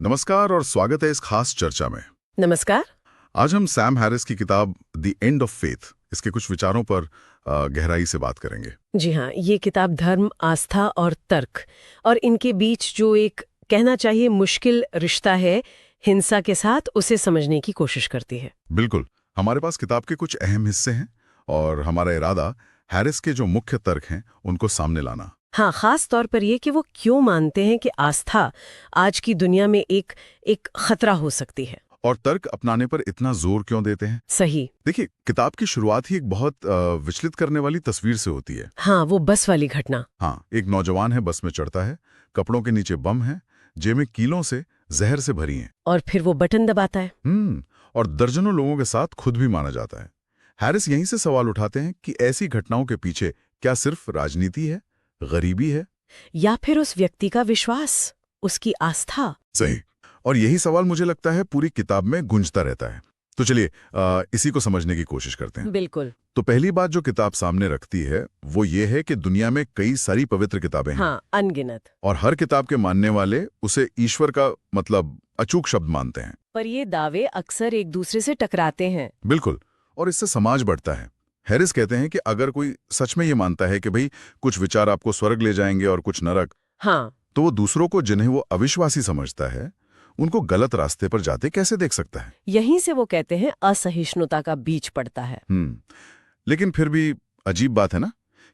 नमस्कार और स्वागत है इस खास चर्चा में। नमस्कार। आज हम सैम हैरिस की किताब द एंड ऑफ फेथ इसके कुछ विचारों पर गहराई से बात करेंगे। जी हाँ, ये किताब धर्म, आस्था और तर्क और इनके बीच जो एक कहना चाहिए मुश्किल रिश्ता है हिंसा के साथ, उसे समझने की कोशिश करती है। बिल्कुल, हमारे पास किताब के कुछ अहम हिस्से हैं और हमारा इरादा हैरिस के जो मुख्य तर्क हैं उनको सामने लाना। हाँ, खास तौर पर ये कि वो क्यों मानते हैं कि आस्था आज की दुनिया में एक खतरा हो सकती है और तर्क अपनाने पर इतना जोर क्यों देते हैं। सही। देखिए, किताब की शुरुआत ही एक बहुत विचलित करने वाली तस्वीर से होती है। हाँ, वो बस वाली घटना। हाँ, एक नौजवान है, बस में चढ़ता है, कपड़ों के नीचे बम है, जेब में कीलों से जहर से भरी हैं। और फिर वो बटन दबाता है। और दर्जनों लोगों के साथ खुद भी माना जाता है। हैरिस यहीं से सवाल उठाते हैं कि ऐसी घटनाओं के पीछे क्या सिर्फ राजनीति है, गरीबी है, या फिर उस व्यक्ति का विश्वास, उसकी आस्था। सही। और यही सवाल मुझे लगता है पूरी किताब में गूंजता रहता है। तो चलिए इसी को समझने की कोशिश करते हैं। बिल्कुल। तो पहली बात जो किताब सामने रखती है वो ये है कि दुनिया में कई सारी पवित्र किताबें हैं। हाँ, अनगिनत। और हर किताब के मानने वाले उसे ईश्वर का मतलब अचूक शब्द मानते हैं। पर ये दावे अक्सर एक दूसरे से टकराते हैं। बिल्कुल, और इससे समाज बढ़ता है। हैरिस कहते हैं कि अगर कोई सच में ये मानता है कि भाई कुछ विचार आपको स्वर्ग ले जाएंगे और कुछ नरक, हाँ, तो वो दूसरों को जिन्हें वो अविश्वासी समझता है उनको गलत रास्ते पर जाते कैसे देख सकता है। यहीं से वो कहते हैं असहिष्णुता का बीज पड़ता है। लेकिन फिर भी अजीब बात है ना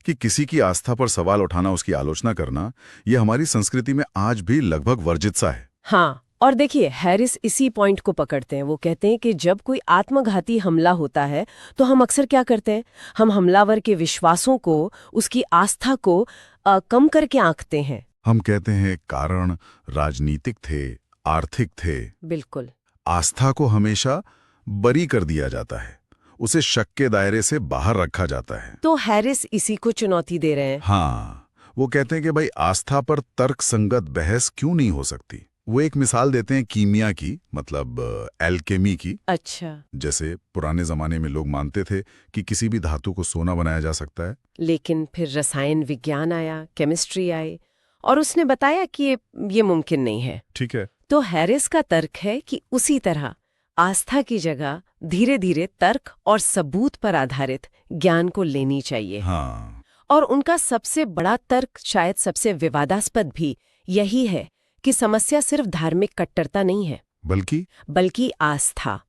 कि किसी की आस्था पर सवाल उठाना, उसकी आलोचना करना, ये हमारी संस्कृति में आज भी लगभग वर्जित सा है। हाँ, और देखिए हैरिस इसी पॉइंट को पकड़ते हैं। वो कहते हैं कि जब कोई आत्मघाती हमला होता है तो हम अक्सर क्या करते हैं, हम हमलावर के विश्वासों को, उसकी आस्था को कम करके आंकते हैं। हम कहते हैं कारण राजनीतिक थे, आर्थिक थे। बिल्कुल। आस्था को हमेशा बरी कर दिया जाता है, उसे शक के दायरे से बाहर रखा जाता है। तो हैरिस इसी को चुनौती दे रहे हैं। हाँ, वो कहते हैं कि भाई आस्था पर तर्क संगत बहस क्यों नहीं हो सकती। वो एक मिसाल देते हैं कीमिया की, मतलब एल्केमी की। अच्छा। जैसे पुराने जमाने में लोग मानते थे कि किसी भी धातु को सोना बनाया जा सकता है, लेकिन फिर रसायन विज्ञान आया, केमिस्ट्री आई और उसने बताया कि ये मुमकिन नहीं है। ठीक है। तो हैरिस का तर्क है कि उसी तरह आस्था की जगह धीरे धीरे तर्क और सबूत पर आधारित ज्ञान को लेनी चाहिए। हाँ। और उनका सबसे बड़ा तर्क, शायद सबसे विवादास्पद भी, यही है कि समस्या सिर्फ धार्मिक कट्टरता नहीं है, बल्कि आस्था,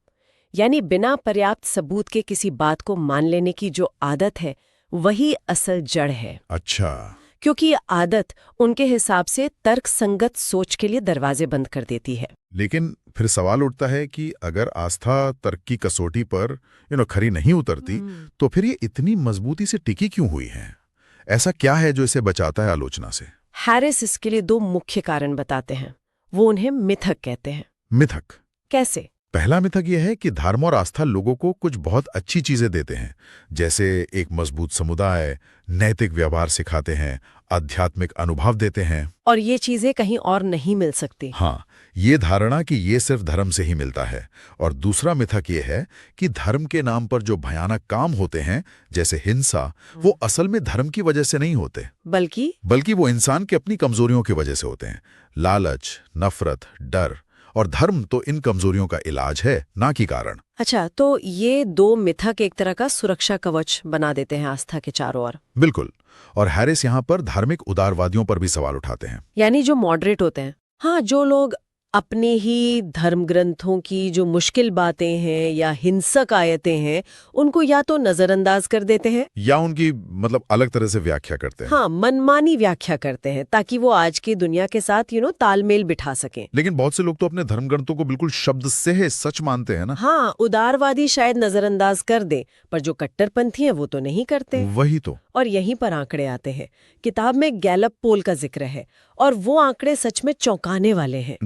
यानी बिना पर्याप्त सबूत के किसी बात को मान लेने की जो आदत है वही असल जड़ है। अच्छा। क्योंकि ये आदत उनके हिसाब से तर्क संगत सोच के लिए दरवाजे बंद कर देती है। लेकिन फिर सवाल उठता है कि अगर आस्था तर्क की कसौटी पर खरी नहीं उतरती तो फिर ये इतनी मजबूती से टिकी क्यों हुई है? ऐसा क्या है जो इसे बचाता है आलोचना से? हैरिस इसके लिए दो मुख्य कारण बताते हैं। वो उन्हें मिथक कहते हैं। मिथक कैसे? पहला मिथक यह है कि धर्म और आस्था लोगों को कुछ बहुत अच्छी चीजें देते हैं, जैसे एक मजबूत समुदाय, नैतिक व्यवहार सिखाते हैं, आध्यात्मिक अनुभव देते हैं। और ये चीजें कहीं और नहीं मिल सकती। हाँ, ये धारणा कि ये सिर्फ धर्म से ही मिलता है। और दूसरा मिथक ये है कि धर्म के नाम पर जो भयानक काम होते हैं, जैसे हिंसा, वो असल में धर्म की वजह से नहीं होते, बल्कि वो इंसान की अपनी कमजोरियों की वजह से होते हैं। लालच, नफरत, डर, और धर्म तो इन कमजोरियों का इलाज है, ना कि कारण। अच्छा, तो ये दो मिथक एक तरह का सुरक्षा कवच बना देते हैं आस्था के चारों ओर। बिल्कुल। और हैरिस यहाँ पर धार्मिक उदारवादियों पर भी सवाल उठाते हैं, यानी जो मॉडरेट होते हैं। हाँ, जो लोग अपने ही धर्म ग्रंथों की जो मुश्किल बातें हैं या हिंसक आयतें हैं उनको या तो नजरअंदाज कर देते हैं या उनकी मतलब अलग तरह से व्याख्या करते हैं। हाँ, मनमानी व्याख्या करते हैं ताकि वो आज की दुनिया के साथ तालमेल बिठा सकें। लेकिन बहुत से लोग तो अपने धर्म ग्रंथों को बिल्कुल शब्द से सच मानते हैं ना। हाँ, उदारवादी शायद नजरअंदाज कर दे, पर जो कट्टरपंथी हैं वो तो नहीं करते। वही तो। और यहीं पर आंकड़े आते हैं। किताब में गैलप पोल का जिक्र है और वो आंकड़े सच में चौंकाने वाले हैं।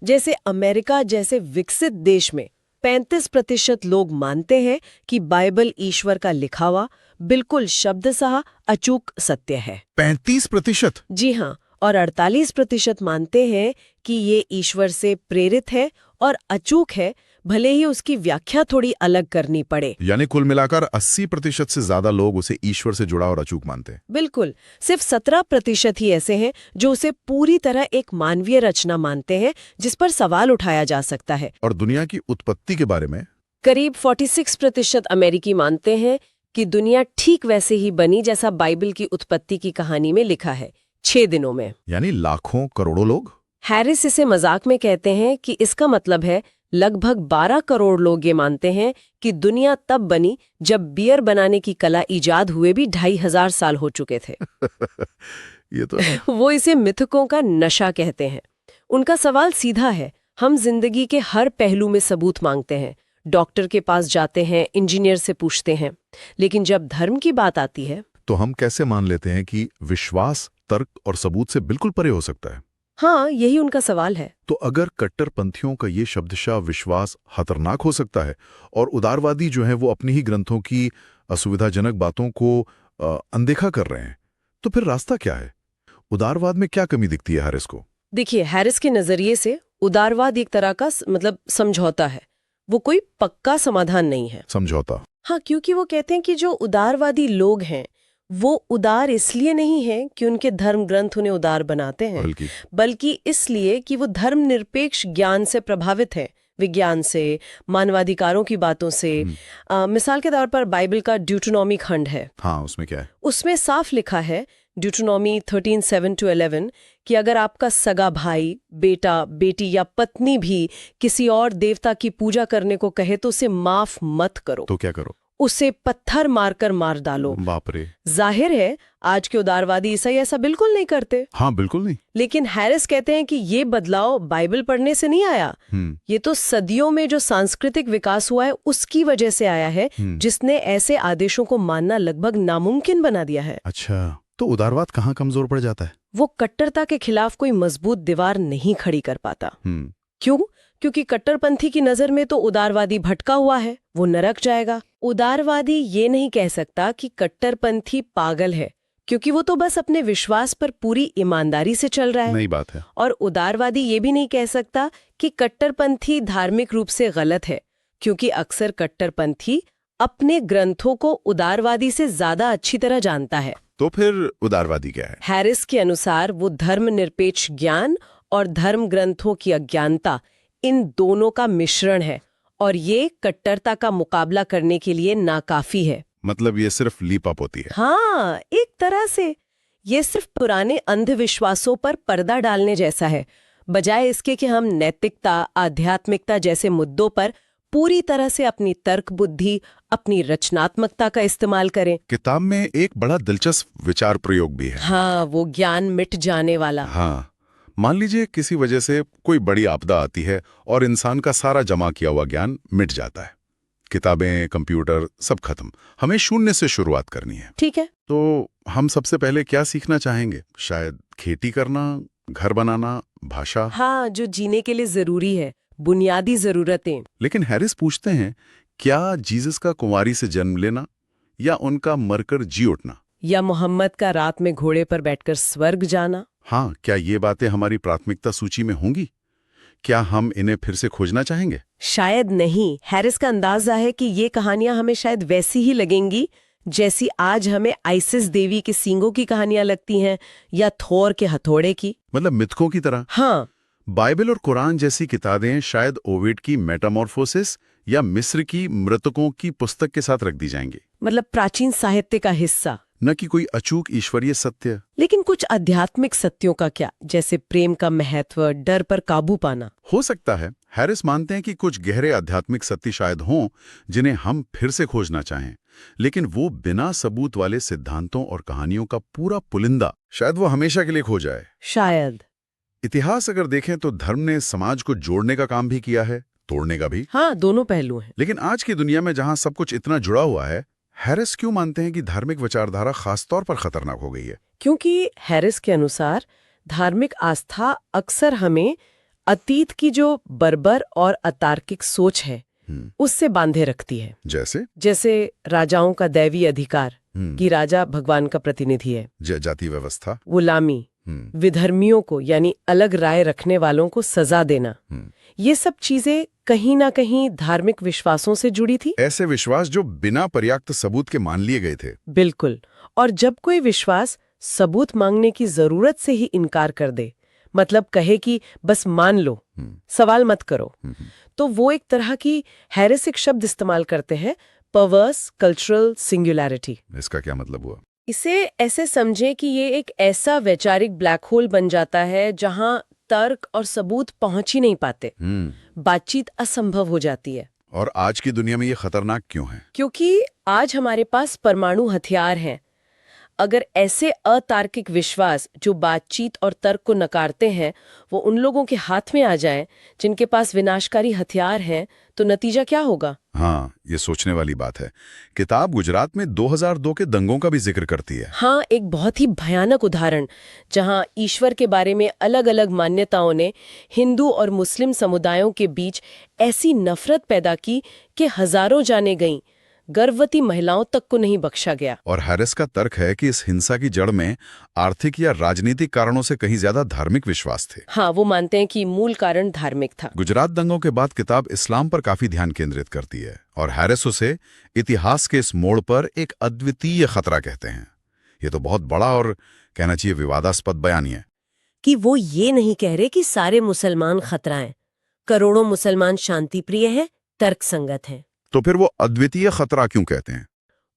जैसे अमेरिका जैसे विकसित देश में 35% लोग मानते हैं कि बाइबल ईश्वर का लिखा हुआ बिल्कुल शब्दशः अचूक सत्य है। 35%? जी हाँ। और 48% मानते हैं कि ये ईश्वर से प्रेरित है और अचूक है, भले ही उसकी व्याख्या थोड़ी अलग करनी पड़े। यानी कुल मिलाकर 80% से ज्यादा लोग उसे ईश्वर से जुड़ा और अचूक मानते हैं। बिल्कुल, सिर्फ 17% ही ऐसे हैं जो उसे पूरी तरह एक मानवीय रचना मानते हैं जिस पर सवाल उठाया जा सकता है। और दुनिया की उत्पत्ति के बारे में करीब 46% अमेरिकी मानते हैं कि दुनिया ठीक वैसे ही बनी जैसा बाइबल की उत्पत्ति की कहानी में लिखा है, 6 दिनों में। यानी लाखों करोड़ों लोग। हैरिस इसे मजाक में कहते हैं कि इसका मतलब है लगभग 12 करोड़ लोग ये मानते हैं कि दुनिया तब बनी जब बियर बनाने की कला इजाद हुए भी 2500 साल हो चुके थे। ये तो वो इसे मिथकों का नशा कहते हैं। उनका सवाल सीधा है, हम जिंदगी के हर पहलू में सबूत मांगते हैं, डॉक्टर के पास जाते हैं, इंजीनियर से पूछते हैं, लेकिन जब धर्म की बात आती है तो हम कैसे मान लेते हैं कि विश्वास तर्क और सबूत से बिल्कुल परे हो सकता है? हाँ, यही उनका सवाल है। तो अगर कट्टरपंथियों का ये शब्दशः विश्वास खतरनाक हो सकता है और उदारवादी जो हैं वो अपनी ही ग्रंथों की असुविधाजनक बातों को अनदेखा कर रहे हैं, तो फिर रास्ता क्या है? उदारवाद में क्या कमी दिखती है हैरिस को? देखिए, हैरिस के नजरिए से उदारवाद एक तरह का समझौता है, वो कोई पक्का समाधान नहीं है। समझौता? हाँ, क्योंकि वो कहते हैं कि जो उदारवादी लोग हैं वो उदार इसलिए नहीं है कि उनके धर्म ग्रंथ उन्हें उदार बनाते हैं, बल्कि इसलिए कि वो धर्मनिरपेक्ष ज्ञान से प्रभावित हैं, विज्ञान से, मानवाधिकारों की बातों से। मिसाल के तौर पर बाइबल का ड्यूटोनॉमी खंड है। हाँ, उसमें क्या है? उसमें साफ लिखा है, ड्यूटोनॉमी 13:7-11, कि अगर आपका सगा भाई, बेटा, बेटी या पत्नी भी किसी और देवता की पूजा करने को कहे तो उसे माफ मत करो। तो क्या करो? उसे पत्थर मारकर मार डालो। बाप रे। जाहिर है आज के उदारवादी ईसाई ऐसा बिल्कुल नहीं करते। हाँ, बिल्कुल नहीं। लेकिन हैरिस कहते हैं कि ये बदलाव बाइबल पढ़ने से नहीं आया, ये तो सदियों में जो सांस्कृतिक विकास हुआ है उसकी वजह से आया है, जिसने ऐसे आदेशों को मानना लगभग नामुमकिन बना दिया है। अच्छा, तो उदारवाद कहाँ कमजोर पड़ जाता है? वो कट्टरता के खिलाफ कोई मजबूत दीवार नहीं खड़ी कर पाता। क्यों? क्योंकि कट्टरपंथी की नजर में तो उदारवादी भटका हुआ है, वो नरक जाएगा। उदारवादी ये नहीं कह सकता कि कट्टरपंथी पागल है, क्योंकि वो तो बस अपने विश्वास पर पूरी ईमानदारी से चल रहा है। नई बात है। और उदारवादी ये भी नहीं कह सकता कि कट्टरपंथी धार्मिक रूप से गलत है, क्योंकि अक्सर कट्टरपंथी अपने ग्रंथों को उदारवादी से ज्यादा अच्छी तरह जानता है। तो फिर उदारवादी क्या है? हैरिस के अनुसार वो धर्मनिरपेक्ष ज्ञान और धर्म ग्रंथों की अज्ञानता, इन दोनों का मिश्रण है, और ये कट्टरता का मुकाबला करने के लिए नाकाफी है। मतलब ये सिर्फ लीप अप होती है? हाँ, एक तरह से ये सिर्फ पुराने अंधविश्वासों पर पर्दा डालने जैसा है, बजाय इसके कि हम नैतिकता, आध्यात्मिकता जैसे मुद्दों पर पूरी तरह से अपनी तर्क बुद्धि, अपनी रचनात्मकता का इस्तेमाल करें। किताब में एक बड़ा दिलचस्प विचार प्रयोग भी है। हाँ, वो ज्ञान मिट जाने वाला। हाँ, मान लीजिए किसी वजह से कोई बड़ी आपदा आती है और इंसान का सारा जमा किया हुआ ज्ञान मिट जाता है, किताबें, कंप्यूटर, सब खत्म, हमें शून्य से शुरुआत करनी है। ठीक है। तो हम सबसे पहले क्या सीखना चाहेंगे? शायद खेती करना, घर बनाना, भाषा। हाँ, जो जीने के लिए जरूरी है, बुनियादी जरूरतें। लेकिन हैरिस पूछते हैं, क्या जीसस का कुंवारी से जन्म लेना, या उनका मरकर जी उठना, या मोहम्मद का रात में घोड़े पर बैठकर स्वर्ग जाना? हाँ, क्या ये बातें हमारी प्राथमिकता सूची में होंगी? क्या हम इन्हें फिर से खोजना चाहेंगे? शायद नहीं। हैरिस का अंदाजा है कि ये कहानियां हमें शायद वैसी ही लगेंगी जैसी आज हमें आइसिस देवी के सींगों की कहानियां लगती हैं, या थोर के हथौड़े की। मतलब मिथकों की तरह। हाँ, बाइबल और कुरान जैसी किताबें शायद ओविड की मेटामॉर्फोसिस या मिस्र की मृतकों की पुस्तक के साथ रख दी जाएंगी। मतलब प्राचीन साहित्य का हिस्सा, न कि कोई अचूक ईश्वरीय सत्य। लेकिन कुछ आध्यात्मिक सत्यों का क्या, जैसे प्रेम का महत्व, डर पर काबू पाना? हो सकता है। हैरिस मानते हैं कि कुछ गहरे आध्यात्मिक सत्य शायद हों जिन्हें हम फिर से खोजना चाहें, लेकिन वो बिना सबूत वाले सिद्धांतों और कहानियों का पूरा पुलिंदा शायद वो हमेशा के लिए खो जाए। शायद। इतिहास अगर देखें तो धर्म ने समाज को जोड़ने का काम भी किया है, तोड़ने का भी। हाँ, दोनों पहलू हैं। लेकिन आज की दुनिया में जहां सब कुछ इतना जुड़ा हुआ है, हैरिस क्यों मानते हैं कि धार्मिक विचारधारा खासतौर पर खतरनाक हो गई है? क्योंकि हैरिस के अनुसार धार्मिक आस्था अक्सर हमें अतीत की जो बर्बर और अतार्किक सोच है उससे बांधे रखती है। जैसे राजाओं का दैवीय अधिकार कि राजा भगवान का प्रतिनिधि है, जाति व्यवस्था, गुलामी, विधर्मियों को यानी अलग राय रखने वालों को सजा देना, ये सब चीजें कहीं ना कहीं धार्मिक विश्वासों से जुड़ी थी। ऐसे विश्वास जो बिना पर्याप्त सबूत के मान लिए गए थे। बिल्कुल। और जब कोई विश्वास सबूत मांगने की जरूरत से ही इनकार कर दे, मतलब कहे कि बस मान लो, सवाल मत करो, तो वो एक तरह की हेरेसिक शब्द इस्तेमाल करते हैं, परवर्स कल्चरल सिंगुलैरिटी। इसका क्या मतलब हुआ? इसे ऐसे समझे कि ये एक ऐसा वैचारिक ब्लैक होल बन जाता है जहां तर्क और सबूत पहुंच ही नहीं पाते, बातचीत असंभव हो जाती है। और आज की दुनिया में ये खतरनाक क्यों है? क्योंकि आज हमारे पास परमाणु हथियार हैं। अगर ऐसे अतार्किक विश्वास जो बातचीत और तर्क को नकारते हैं वो उन लोगों के हाथ में आ जाएं जिनके पास विनाशकारी हथियार हैं, तो नतीजा क्या होगा? हाँ, ये सोचने वाली बात है। किताब गुजरात में 2002 के दंगों का भी जिक्र करती है। हाँ, एक बहुत ही भयानक उदाहरण, जहाँ ईश्वर के बारे में अलग अलग मान्यताओं ने हिंदू और मुस्लिम समुदायों के बीच ऐसी नफरत पैदा की कि हजारों जानें गईं, गर्भवती महिलाओं तक को नहीं बख्शा गया। और हैरिस का तर्क है कि इस हिंसा की जड़ में आर्थिक या राजनीतिक कारणों से कहीं ज्यादा धार्मिक विश्वास थे। हाँ, वो मानते हैं कि मूल कारण धार्मिक था। गुजरात दंगों के बाद किताब इस्लाम पर काफी ध्यान केंद्रित करती है और हैरिस उसे इतिहास के इस मोड़ पर एक अद्वितीय खतरा कहते हैं। ये तो बहुत बड़ा और कहना चाहिए विवादास्पद बयान है कि वो ये नहीं कह रहे कि सारे मुसलमान खतरा हैं, करोड़ों मुसलमान शांति प्रिय हैं, तर्कसंगत हैं। तो फिर वो अद्वितीय खतरा क्यों कहते हैं?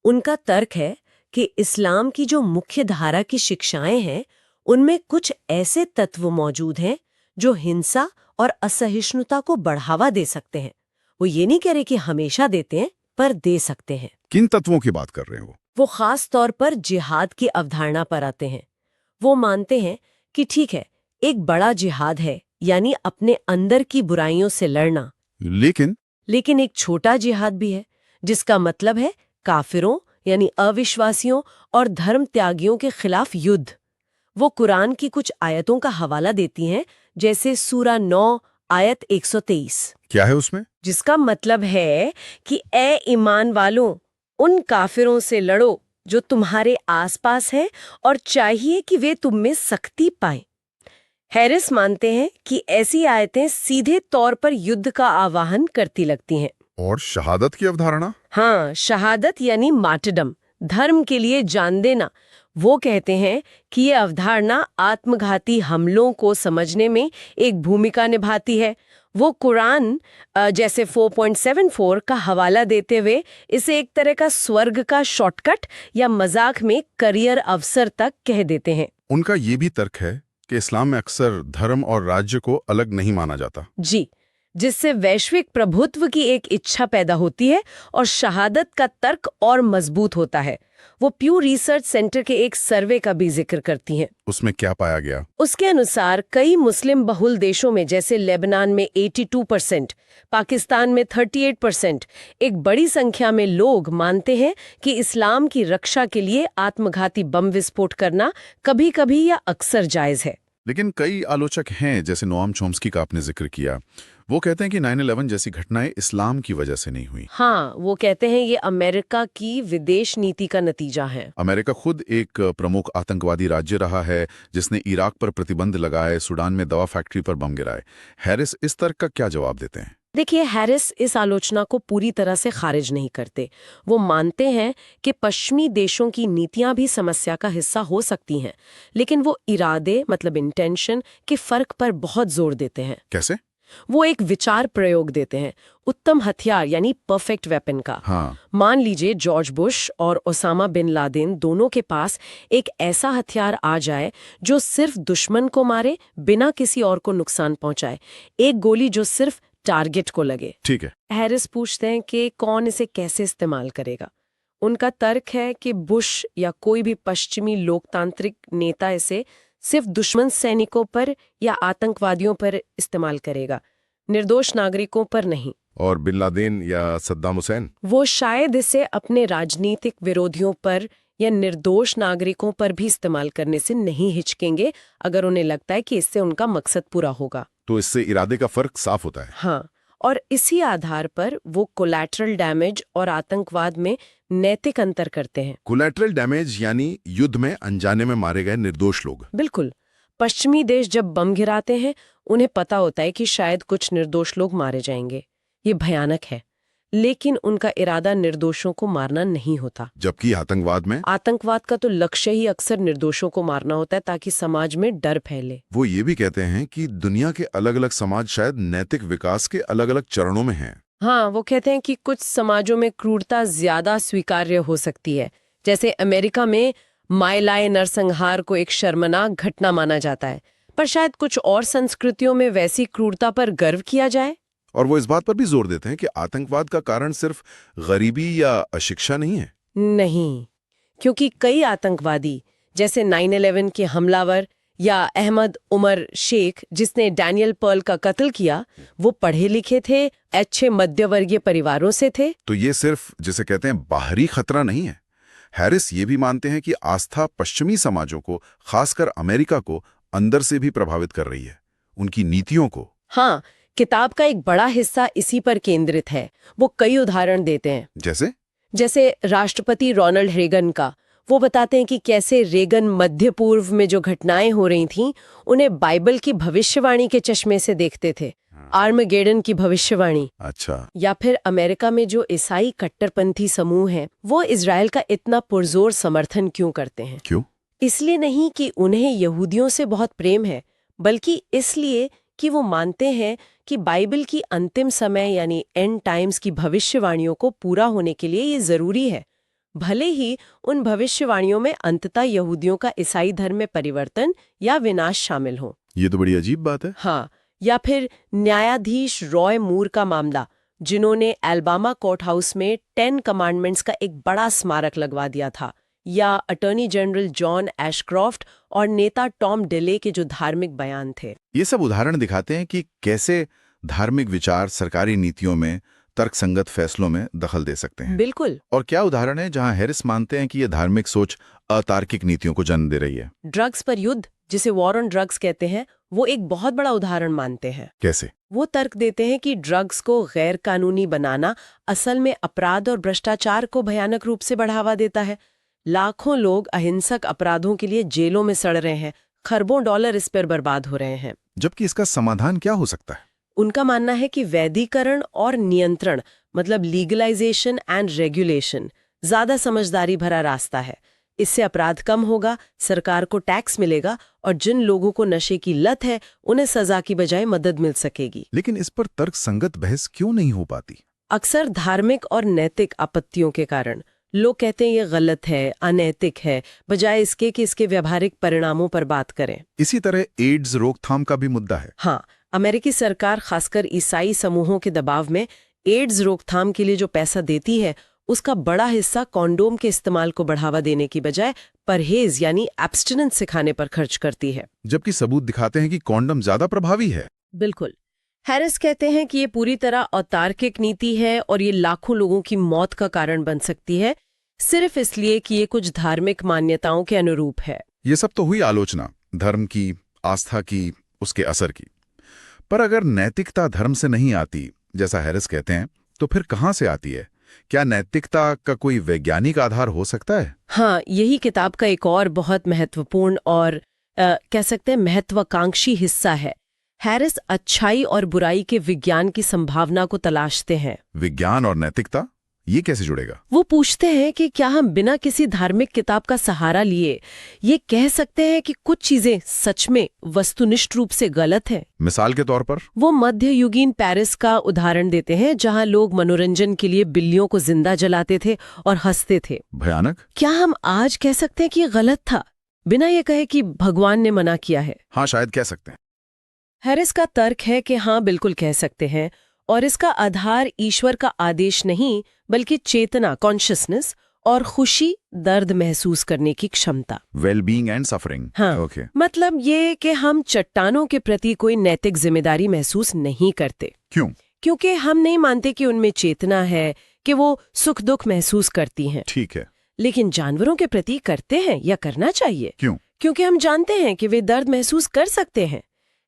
उनका तर्क है कि इस्लाम की जो मुख्य धारा की शिक्षाएं हैं उनमें कुछ ऐसे तत्व मौजूद हैं जो हिंसा और असहिष्णुता को बढ़ावा दे सकते हैं। वो ये नहीं कह रहे कि हमेशा देते हैं, पर दे सकते हैं। किन तत्वों की बात कर रहे हैं वो खास तौर पर जिहाद की अवधारणा पर आते हैं। वो मानते हैं कि ठीक है, एक बड़ा जिहाद है, यानी अपने अंदर की बुराइयों से लड़ना, लेकिन एक छोटा जिहाद भी है जिसका मतलब है काफिरों यानी अविश्वासियों और धर्म त्यागियों के खिलाफ युद्ध। वो कुरान की कुछ आयतों का हवाला देती हैं, जैसे सूरा 9 आयत 123। क्या है उसमें? जिसका मतलब है कि ए ईमान वालों, उन काफिरों से लड़ो जो तुम्हारे आसपास हैं और चाहिए कि वे तुम में सख्ती पाएं। हैरिस मानते हैं कि ऐसी आयतें सीधे तौर पर युद्ध का आह्वान करती लगती हैं। और शहादत की अवधारणा? हाँ, शहादत यानी मार्टरडम, धर्म के लिए जान देना। वो कहते हैं कि ये अवधारणा आत्मघाती हमलों को समझने में एक भूमिका निभाती है। वो कुरान जैसे 4.74 का हवाला देते हुए इसे एक तरह का स्वर्ग का शॉर्टकट या मजाक में करियर अवसर तक कह देते हैं। उनका ये भी तर्क है कि इस्लाम में अक्सर धर्म और राज्य को अलग नहीं माना जाता। जी, जिससे वैश्विक प्रभुत्व की एक इच्छा पैदा होती है और शहादत का तर्क और मजबूत होता है। वो प्यू रिसर्च सेंटर के एक सर्वे का भी जिक्र करती हैं। उसमें क्या पाया गया? उसके अनुसार कई मुस्लिम बहुल देशों में, जैसे लेबनान में 82%, पाकिस्तान में 38%, एक बड़ी संख्या में लोग मानते हैं कि इस्लाम की रक्षा के लिए आत्मघाती बम विस्फोट करना कभी-कभी या अक्सर जायज है। लेकिन कई आलोचक हैं, जैसे नोआम चॉम्स्की का आपने जिक्र किया, वो कहते हैं कि 9/11 जैसी घटनाएं इस्लाम की वजह से नहीं हुई। हाँ, वो कहते हैं ये अमेरिका की विदेश नीति का नतीजा है। अमेरिका खुद एक प्रमुख आतंकवादी राज्य रहा है जिसने इराक पर प्रतिबंध लगाए, सूडान में दवा फैक्ट्री पर बम गिराए। हैरिस इस तर्क का क्या जवाब देते हैं? देखिए, हैरिस इस आलोचना को पूरी तरह से खारिज नहीं करते। वो मानते हैं कि पश्चिमी देशों की नीतियां भी समस्या का हिस्सा हो सकती हैं, लेकिन वो इरादे मतलब इंटेंशन के फर्क पर बहुत जोर देते हैं। कैसे? वो एक विचार प्रयोग देते हैं, उत्तम हथियार यानी परफेक्ट वेपन का। हाँ। मान लीजिए जॉर्ज बुश और ओसामा बिन लादेन दोनों के पास एक ऐसा हथियार आ जाए जो सिर्फ दुश्मन को मारे, बिना किसी और को नुकसान पहुंचाए, एक गोली जो सिर्फ टारगेट को लगे। ठीक है। हैरिस पूछते हैं कि कौन इसे कैसे इस्तेमाल करेगा। उनका तर्क है कि बुश या कोई भी पश्चिमी लोकतांत्रिक नेता इसे सिर्फ दुश्मन सैनिकों पर या आतंकवादियों पर इस्तेमाल करेगा, निर्दोष नागरिकों पर नहीं। और बिन लादेन या सद्दाम हुसैन? वो शायद इसे अपने राजनीतिक विरोधियों पर या निर्दोष नागरिकों पर भी इस्तेमाल करने से नहीं हिचकेंगे, अगर उन्हें लगता है कि इससे उनका मकसद पूरा होगा। तो इससे इरादे का फर्क साफ होता है। हाँ, और इसी आधार पर वो कोलैटरल डैमेज और आतंकवाद में नैतिक अंतर करते हैं। कोलैटरल डैमेज यानी युद्ध में अनजाने में मारे गए निर्दोष लोग। बिल्कुल। पश्चिमी देश जब बम गिराते हैं उन्हें पता होता है कि शायद कुछ निर्दोष लोग मारे जाएंगे। ये भयानक है, लेकिन उनका इरादा निर्दोषों को मारना नहीं होता। जबकि आतंकवाद का तो लक्ष्य ही अक्सर निर्दोषों को मारना होता है ताकि समाज में डर फैले। वो ये भी कहते हैं कि दुनिया के अलग अलग समाज शायद नैतिक विकास के अलग अलग चरणों में हैं। हाँ, वो कहते हैं कि कुछ समाजों में क्रूरता ज्यादा स्वीकार्य हो सकती है। जैसे अमेरिका में माय लाय नरसंहार को एक शर्मनाक घटना माना जाता है, पर शायद कुछ और संस्कृतियों में वैसी क्रूरता पर गर्व किया जाए। और वो इस बात पर भी जोर देते हैं कि आतंकवाद का कारण सिर्फ गरीबी या अशिक्षा नहीं है। नहीं, क्योंकि कई आतंकवादी जैसे 9/11 के हमलावर या अहमद उमर शेख जिसने डैनियल पर्ल का कत्ल किया, वो पढ़े लिखे थे, अच्छे मध्यवर्गीय परिवारों से थे। तो ये सिर्फ जिसे कहते हैं बाहरी खतरा नहीं है। हैरिस ये भी मानते हैं कि आस्था पश्चिमी समाजों को, खासकर अमेरिका को, अंदर से भी प्रभावित कर रही है, उनकी नीतियों को। हाँ, किताब का एक बड़ा हिस्सा इसी पर केंद्रित है। वो कई उदाहरण देते हैं। जैसे राष्ट्रपति रोनाल्ड रेगन का। वो बताते हैं कि कैसे रेगन मध्य पूर्व में जो घटनाएं हो रही थीं, उन्हें बाइबल की भविष्यवाणी के चश्मे से देखते थे। आर्मगेडन की भविष्यवाणी। अच्छा। या फिर अमेरिका में जो ईसाई कट्टरपंथी समूह हैं, वो इजराइल का इतना पुरजोर समर्थन क्यों करते हैं? क्यों? इसलिए नहीं कि उन्हें यहूदियों से बहुत प्रेम है, बल्कि इसलिए कि वो मानते हैं कि बाइबल की अंतिम समय यानी एंड टाइम्स की भविष्यवाणियों को पूरा होने के लिए ये जरूरी है। भले ही उन भविष्यवाणियों में अंततः यहूदियों का ईसाई धर्म में परिवर्तन या विनाश शामिल हो। ये तो बड़ी अजीब बात है। हाँ, या फिर न्यायाधीश रॉय मूर का मामला, जिन्होंने एल्बामा कोर्ट हाउस में 10 कमांडमेंट्स का एक बड़ा स्मारक लगवा दिया था, या अटॉर्नी जनरल जॉन एशक्रॉफ्ट और नेता टॉम डिले के जो धार्मिक बयान थे। ये सब उदाहरण दिखाते हैं कि कैसे धार्मिक विचार सरकारी नीतियों में, तर्कसंगत फैसलों में दखल दे सकते हैं। बिल्कुल। और क्या उदाहरण है जहां हैरिस मानते हैं कि ये धार्मिक सोच अतार्किक नीतियों को जन्म दे रही है? ड्रग्स पर युद्ध, जिसे वॉर ऑन ड्रग्स कहते हैं, वो एक बहुत बड़ा उदाहरण मानते हैं। कैसे? वो तर्क देते हैं कि ड्रग्स को गैर कानूनी बनाना असल में अपराध और भ्रष्टाचार को भयानक रूप से बढ़ावा देता है। लाखों लोग अहिंसक अपराधों के लिए जेलों में सड़ रहे हैं, खरबों डॉलर इस पर बर्बाद हो रहे हैं। जबकि इसका समाधान क्या हो सकता है? उनका मानना है कि वैधीकरण और नियंत्रण, मतलब लीगलाइजेशन एंड रेगुलेशन, ज्यादा समझदारी भरा रास्ता है। इससे अपराध कम होगा, सरकार को टैक्स मिलेगा और जिन लोगों को नशे की लत है उन्हें सजा की बजाय मदद मिल सकेगी। लेकिन इस पर तर्कसंगत बहस क्यों नहीं हो पाती? अक्सर धार्मिक और नैतिक आपत्तियों के कारण। लोग कहते हैं ये गलत है, अनैतिक है, बजाय इसके कि इसके व्यावहारिक परिणामों पर बात करें। इसी तरह एड्स रोकथाम का भी मुद्दा है। हाँ, अमेरिकी सरकार खासकर ईसाई समूहों के दबाव में एड्स रोकथाम के लिए जो पैसा देती है, उसका बड़ा हिस्सा कॉन्डोम के इस्तेमाल को बढ़ावा देने की बजाय परहेज यानी एब्स्टिनेंस सिखाने पर खर्च करती है। जबकि सबूत दिखाते हैं कि कॉन्डोम ज्यादा प्रभावी है। बिल्कुल। हैरिस कहते हैं कि ये पूरी तरह अतार्किक नीति है और ये लाखों लोगों की मौत का कारण बन सकती है, सिर्फ इसलिए कि ये कुछ धार्मिक मान्यताओं के अनुरूप है। ये सब तो हुई आलोचना धर्म की, आस्था की, उसके असर की। पर अगर नैतिकता धर्म से नहीं आती, जैसा हैरिस कहते हैं, तो फिर कहाँ से आती है? क्या नैतिकता का कोई वैज्ञानिक आधार हो सकता है? हाँ, यही किताब का एक और बहुत महत्वपूर्ण और कह सकते हैं महत्वाकांक्षी हिस्सा है। हैरिस अच्छाई और बुराई के विज्ञान की संभावना को तलाशते हैं। विज्ञान और नैतिकता, ये कैसे जुड़ेगा? वो पूछते हैं कि क्या हम बिना किसी धार्मिक किताब का सहारा लिए ये कह सकते हैं कि कुछ चीजें सच में वस्तुनिष्ठ रूप से गलत है? मिसाल के तौर पर वो मध्ययुगीन पेरिस का उदाहरण देते हैं, जहां लोग मनोरंजन के लिए बिल्लियों को जिंदा जलाते थे और हंसते थे। भयानक। क्या हम आज कह सकते हैं कि ये गलत था, बिना ये कहे कि भगवान ने मना किया है? हाँ, शायद कह सकते हैं। हैरिस का तर्क है कि हाँ, बिल्कुल कह सकते हैं, और इसका आधार ईश्वर का आदेश नहीं बल्कि चेतना, कॉन्शियसनेस, और खुशी, दर्द महसूस करने की क्षमता, वेलबींग एंड सफरिंग। हाँ, ओके। मतलब ये कि हम चट्टानों के प्रति कोई नैतिक जिम्मेदारी महसूस नहीं करते। क्यों? क्योंकि हम नहीं मानते कि उनमें चेतना है, कि वो सुख दुख महसूस करती हैं। ठीक है। लेकिन जानवरों के प्रति करते हैं या करना चाहिए। क्यों? क्योंकि हम जानते हैं कि वे दर्द महसूस कर सकते हैं।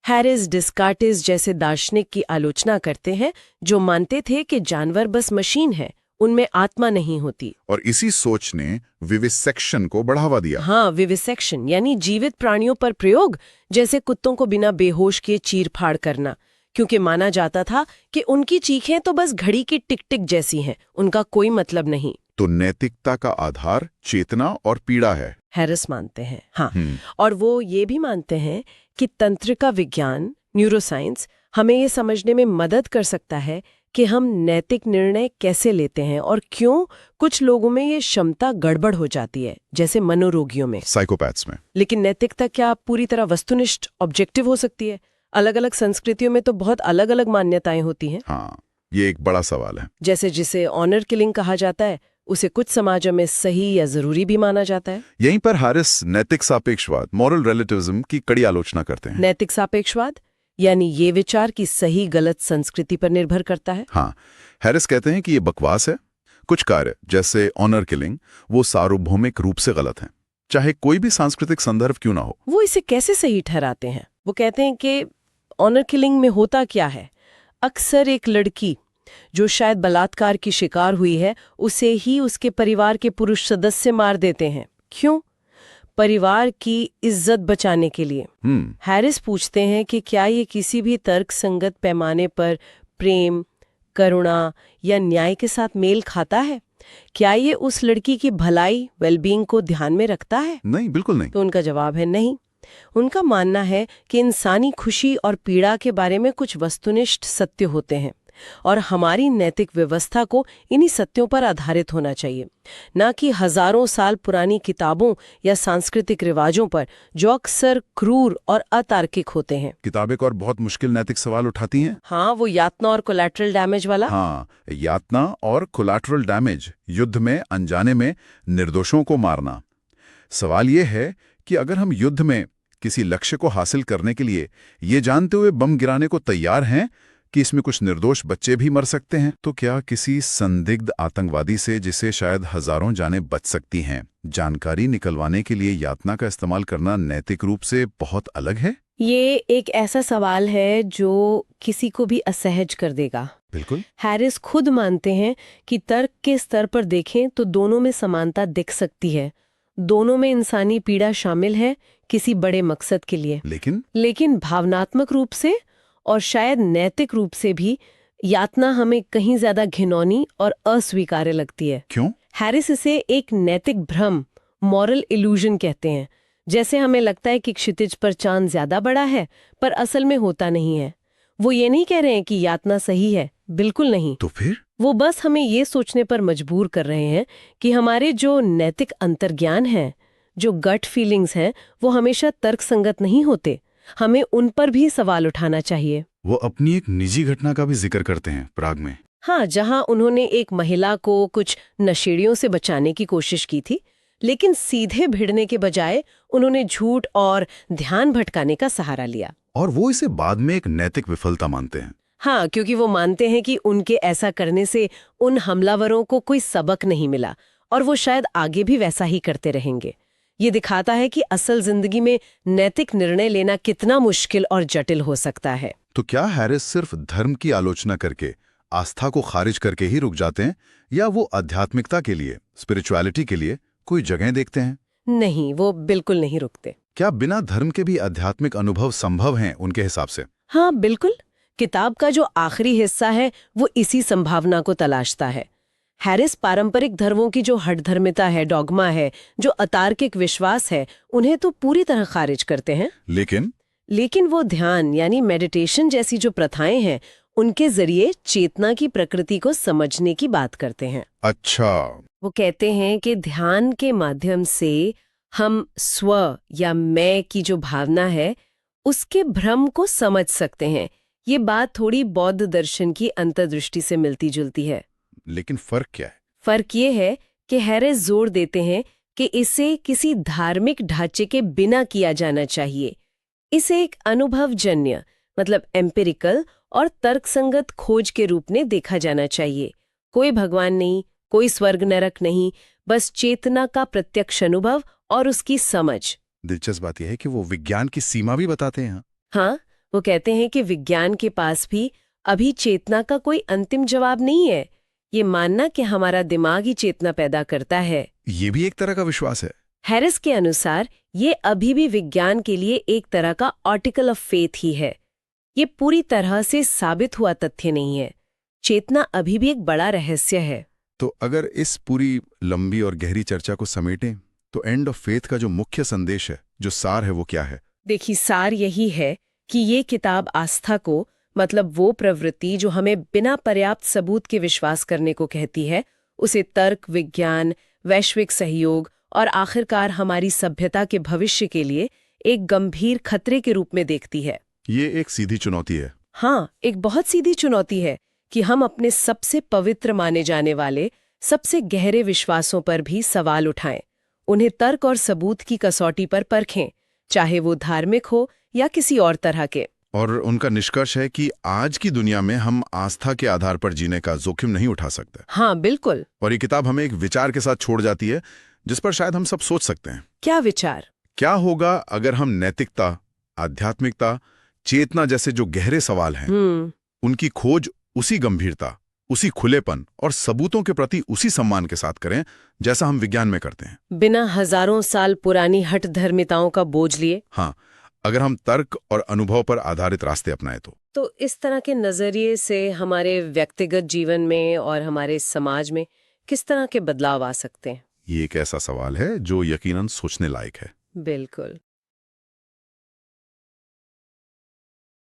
हैरिस डिस्कार्टिस जैसे दार्शनिक की आलोचना करते हैं जो मानते थे कि जानवर बस मशीन है, उनमें आत्मा नहीं होती। और इसी सोच ने विविसेक्शन को बढ़ावा दिया। हाँ, विविसेक्शन यानी जीवित प्राणियों पर प्रयोग, जैसे कुत्तों को बिना बेहोश किए चीर-फाड़ करना, क्योंकि माना जाता था कि उनकी चीखें तो बस घड़ी की टिक-टिक जैसी हैं, उनका कोई मतलब नहीं। तो नैतिकता का आधार चेतना और पीड़ा है, हैरिस मानते हैं। हाँ, और वो ये भी मानते हैं कि तंत्रिका विज्ञान, न्यूरोसाइंस हमें ये समझने में मदद कर सकता है कि हम नैतिक निर्णय कैसे लेते हैं और क्यों कुछ लोगों में ये क्षमता गड़बड़ हो जाती है, जैसे मनोरोगियों में, साइकोपैथ्स में। लेकिन नैतिकता क्या पूरी तरह वस्तुनिष्ठ, ऑब्जेक्टिव हो सकती है? अलग अलग संस्कृतियों में तो बहुत अलग अलग मान्यताएं होती हैं। हाँ, ये एक बड़ा सवाल है। जैसे जिसे ऑनर किलिंग कहा जाता है, उसे कुछ समाजों में सही या जरूरी भी माना जाता है। यहीं पर हैरिस नैतिक सापेक्षवाद, मॉरल रिलेटिविज्म की कड़ी आलोचना करते हैं। नैतिक सापेक्षवाद यानी ये विचार की सही गलत संस्कृति पर निर्भर करता है। हाँ, हैरिस कहते हैं कि ये बकवास है। कुछ कार्य जैसे ऑनर किलिंग वो सार्वभौमिक रूप से गलत हैं, चाहे कोई भी सांस्कृतिक संदर्भ क्यों ना हो। वो इसे कैसे सही ठहराते हैं? वो कहते हैं कि ऑनर किलिंग में होता क्या है, अक्सर एक लड़की जो शायद बलात्कार की शिकार हुई है, उसे ही उसके परिवार के पुरुष सदस्य मार देते हैं। क्यों? परिवार की इज्जत बचाने के लिए। हैरिस पूछते हैं कि क्या ये किसी भी तर्कसंगत पैमाने पर प्रेम, करुणा या न्याय के साथ मेल खाता है? क्या ये उस लड़की की भलाई, वेलबींग को ध्यान में रखता है? नहीं, बिल्कुल नहीं। तो उनका जवाब है नहीं। उनका मानना है कि इंसानी खुशी और पीड़ा के बारे में कुछ वस्तुनिष्ठ सत्य होते हैं और हमारी नैतिक व्यवस्था को इन्हीं सत्यों पर आधारित होना चाहिए, न कि हजारों साल पुरानी किताबों या सांस्कृतिक रिवाजों पर, जो अक्सर क्रूर और अतार्किक होते हैं। किताबें और बहुत मुश्किल नैतिक सवाल उठाती हैं। हाँ, वो यातना और कोलैटरल डैमेज वाला। हाँ, यातना और कोलैटरल डैमेज, युद्ध में अनजाने में निर्दोषों को मारना। सवाल ये है कि अगर हम युद्ध में किसी लक्ष्य को हासिल करने के लिए ये जानते हुए बम गिराने को तैयार हैं कि इसमें कुछ निर्दोष बच्चे भी मर सकते हैं, तो क्या किसी संदिग्ध आतंकवादी से, जिसे शायद हजारों जानें बच सकती हैं, जानकारी निकलवाने के लिए यातना का इस्तेमाल करना नैतिक रूप से बहुत अलग है? ये एक ऐसा सवाल है जो किसी को भी असहज कर देगा। बिल्कुल। हैरिस खुद मानते हैं कि तर्क के स्तर पर देखें तो दोनों में समानता दिख सकती है, दोनों में इंसानी पीड़ा शामिल है किसी बड़े मकसद के लिए। लेकिन भावनात्मक रूप से और शायद नैतिक रूप से भी यातना हमें कहीं ज्यादा घिनौनी और अस्वीकार्य लगती है। क्यों? हैरिस इसे एक नैतिक भ्रम, मॉरल इल्यूजन कहते हैं। जैसे हमें लगता है कि क्षितिज पर चांद ज्यादा बड़ा है, पर असल में होता नहीं है। वो ये नहीं कह रहे हैं कि यातना सही है, बिल्कुल नहीं। तो फिर? वो बस हमें ये सोचने पर मजबूर कर रहे हैं कि हमारे जो नैतिक अंतर्ज्ञान हैं, जो गट फीलिंग्स हैं, वो हमेशा तर्कसंगत नहीं होते। हमें उन पर भी सवाल उठाना चाहिए। वो अपनी एक निजी घटना का भी जिक्र करते हैं प्राग में। हाँ, जहां उन्होंने एक महिला को कुछ नशेड़ियों से बचाने की कोशिश की थी, लेकिन सीधे भिड़ने के बजाय उन्होंने झूठ और ध्यान भटकाने का सहारा लिया। और वो इसे बाद में एक नैतिक विफलता मानते हैं। हाँ, क्योंकि वो मानते हैं कि उनके ऐसा करने से उन हमलावरों को कोई सबक नहीं मिला और वो शायद आगे भी वैसा ही करते रहेंगे। ये दिखाता है कि असल जिंदगी में नैतिक निर्णय लेना कितना मुश्किल और जटिल हो सकता है। तो क्या हैरिस सिर्फ धर्म की आलोचना करके, आस्था को खारिज करके ही रुक जाते हैं, या वो आध्यात्मिकता के लिए, स्पिरिचुअलिटी के लिए कोई जगह देखते हैं? नहीं, वो बिल्कुल नहीं रुकते। क्या बिना धर्म के भी आध्यात्मिक अनुभव संभव हैं उनके हिसाब से? हाँ, बिल्कुल। किताब का जो आखिरी हिस्सा है वो इसी संभावना को तलाशता है। हैरिस पारंपरिक धर्मों की जो हठधर्मिता है, डॉगमा है, जो अतार्किक विश्वास है, उन्हें तो पूरी तरह खारिज करते हैं। लेकिन वो ध्यान यानी मेडिटेशन जैसी जो प्रथाएं हैं, उनके जरिए चेतना की प्रकृति को समझने की बात करते हैं। अच्छा। वो कहते हैं कि ध्यान के माध्यम से हम स्व या मैं की जो भावना है, उसके भ्रम को समझ सकते हैं। ये बात थोड़ी बौद्ध दर्शन की अंतर्दृष्टि से मिलती जुलती है। लेकिन फर्क क्या है? फर्क ये है कि हैरिस जोर देते हैं कि इसे किसी धार्मिक ढांचे के बिना किया जाना चाहिए। इसे एक अनुभवजन्य, मतलब एम्पिरिकल और तर्कसंगत खोज के रूप में देखा जाना चाहिए। कोई भगवान नहीं, कोई स्वर्ग नरक नहीं, बस चेतना का प्रत्यक्ष अनुभव और उसकी समझ। दिलचस्प बात यह है कि वो विज्ञान की सीमा भी बताते हैं। हाँ, वो कहते हैं कि विज्ञान के पास भी अभी चेतना का कोई अंतिम जवाब नहीं है। ये मानना कि हमारा दिमाग ही चेतना पैदा करता है। ये भी एक तरह का विश्वास है। हैरिस के अनुसार ये अभी भी विज्ञान के लिए एक तरह का आर्टिकल ऑफ फेथ ही है। ये पूरी तरह से साबित हुआ तथ्य नहीं है। चेतना अभी भी एक बड़ा रहस्य है। तो अगर इस पूरी लंबी और गहरी चर्चा को समेटें तो एंड ऑफ फेथ का जो मुख्य संदेश है, जो सार है, वो क्या है? देखिए, सार यही है कि ये किताब आस्था को, मतलब वो प्रवृत्ति जो हमें बिना पर्याप्त सबूत के विश्वास करने को कहती है, उसे तर्क, विज्ञान, वैश्विक सहयोग और आखिरकार हमारी सभ्यता के भविष्य के लिए एक गंभीर खतरे के रूप में देखती है। ये एक सीधी चुनौती है। हाँ, एक बहुत सीधी चुनौती है कि हम अपने सबसे पवित्र माने जाने वाले सबसे गहरे विश्वासों पर भी सवाल उठाएं, उन्हें तर्क और सबूत की कसौटी पर परखें, चाहे वो धार्मिक हो या किसी और तरह के। और उनका निष्कर्ष है कि आज की दुनिया में हम आस्था के आधार पर जीने का जोखिम नहीं उठा सकते। हाँ, बिल्कुल। और ये किताब हमें एक विचार के साथ छोड़ जाती है जिस पर शायद हम सब सोच सकते हैं। क्या विचार? क्या होगा अगर हम नैतिकता, आध्यात्मिकता, चेतना जैसे जो गहरे सवाल हैं, उनकी खोज उसी गंभीरता, उसी खुलेपन और सबूतों के प्रति उसी सम्मान के साथ करें जैसा हम विज्ञान में करते हैं, बिना हजारों साल पुरानी हठ धर्मिताओं का बोझ लिए? हाँ, अगर हम तर्क और अनुभव पर आधारित रास्ते अपनाएं तो इस तरह के नजरिए से हमारे व्यक्तिगत जीवन में और हमारे समाज में किस तरह के बदलाव आ सकते हैं? ये एक ऐसा सवाल है जो यकीनन सोचने लायक है। बिल्कुल।